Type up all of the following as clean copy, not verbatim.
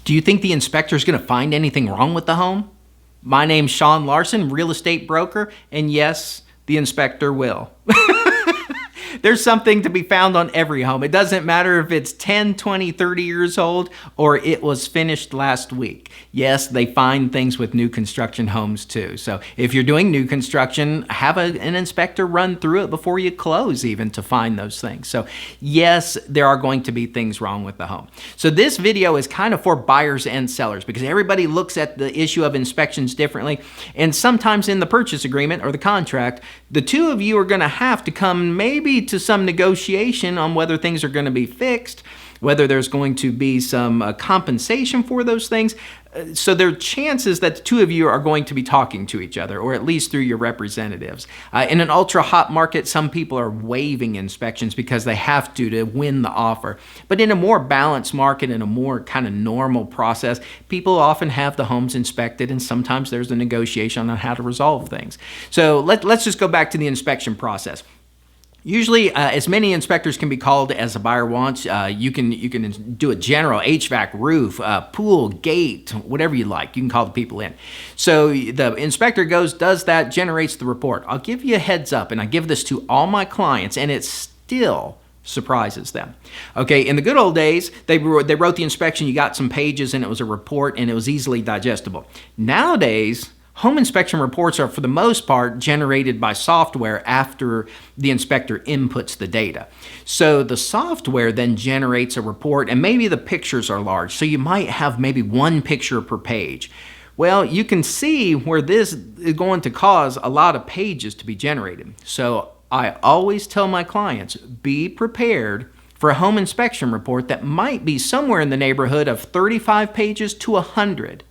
Do you think the inspector is going to find anything wrong with the home? My name's Sean Larson, real estate broker, and yes, the inspector will. There's something to be found on every home. It doesn't matter if it's 10, 20, 30 years old or it was finished last week. Yes, they find things with new construction homes too. So if you're doing new construction, have an inspector run through it before you close even to find those things. So yes, there are going to be things wrong with the home. So this video is kind of for buyers and sellers because everybody looks at the issue of inspections differently. And sometimes in the purchase agreement or the contract, the two of you are going to have to come maybe to some negotiation on whether things are going to be fixed, whether there's going to be some compensation for those things. So there are chances that the two of you are going to be talking to each other, or at least through your representatives. In an ultra hot market, some people are waiving inspections because they have to win the offer. But in a more balanced market, in a more kind of normal process, people often have the homes inspected, and sometimes there's a negotiation on how to resolve things. So let's just go back to the inspection process. Usually, as many inspectors can be called as a buyer wants. You can do a general HVAC, roof, pool, gate, whatever you like. You can call the people in. So the inspector goes, does that, generates the report. I'll give you a heads up, and I give this to all my clients, and it still surprises them. Okay, in the good old days, they wrote the inspection, you got some pages, and it was a report, and it was easily digestible. Nowadays, home inspection reports are, for the most part, generated by software after the inspector inputs the data. So the software then generates a report, and maybe the pictures are large. So you might have maybe one picture per page. Well, you can see where this is going to cause a lot of pages to be generated. So I always tell my clients, be prepared for a home inspection report that might be somewhere in the neighborhood of 35 pages to 100.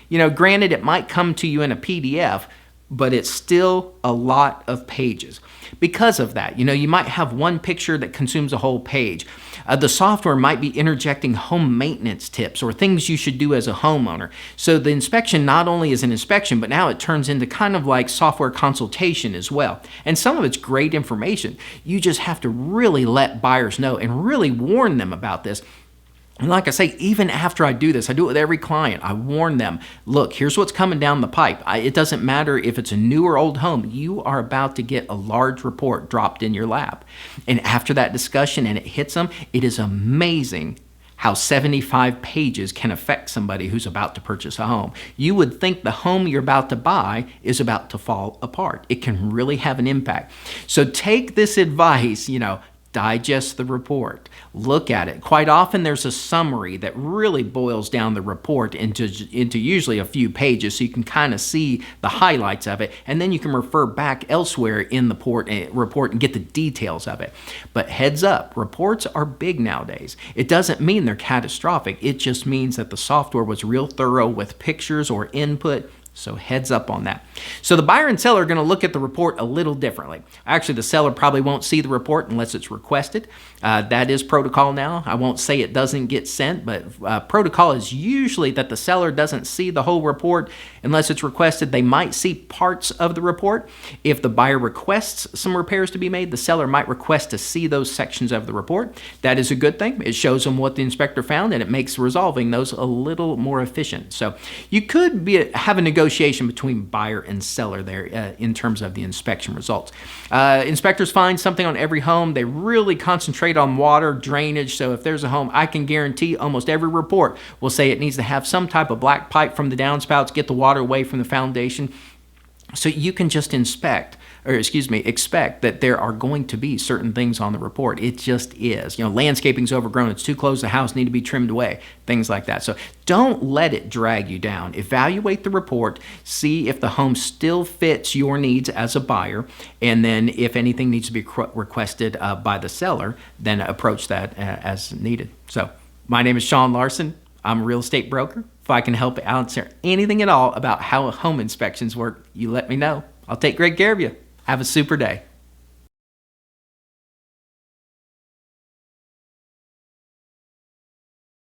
You know, granted, it might come to you in a PDF, but it's still a lot of pages. Because of that, you might have one picture that consumes a whole page. The software might be interjecting home maintenance tips or things you should do as a homeowner. So the inspection not only is an inspection, but now it turns into kind of like software consultation as well. And some of it's great information. You just have to really let buyers know and really warn them about this. And like I say, even after I do this, I do it with every client. I warn them, look, here's what's coming down the pipe. It doesn't matter if it's a new or old home. You are about to get a large report dropped in your lap. And after that discussion and it hits them, it is amazing how 75 pages can affect somebody who's about to purchase a home. You would think the home you're about to buy is about to fall apart. It can really have an impact. So take this advice, digest the report, look at it. Quite often there's a summary that really boils down the report into usually a few pages, so you can kind of see the highlights of it, and then you can refer back elsewhere in the report and get the details of it. But heads up, reports are big nowadays. It doesn't mean they're catastrophic. It just means that the software was real thorough with pictures or input. So heads up on that. So the buyer and seller are going to look at the report a little differently. Actually, the seller probably won't see the report unless it's requested. That is protocol now. I won't say it doesn't get sent, but protocol is usually that the seller doesn't see the whole report unless it's requested. They might see parts of the report. If the buyer requests some repairs to be made, the seller might request to see those sections of the report. That is a good thing. It shows them what the inspector found, and it makes resolving those a little more efficient. So you could have a negotiation between buyer and seller there in terms of the inspection results. Inspectors find something on every home. They really concentrate on water, drainage. So if there's a home, I can guarantee almost every report will say it needs to have some type of black pipe from the downspouts, get the water away from the foundation. So you can just expect that there are going to be certain things on the report. It just is. Landscaping's overgrown, it's too close, the house need to be trimmed away, things like that. So don't let it drag you down. Evaluate the report, see if the home still fits your needs as a buyer, and then if anything needs to be requested by the seller, then approach that as needed. So my name is Sean Larson. I'm a real estate broker. If I can help answer anything at all about how home inspections work, you let me know. I'll take great care of you. Have a super day.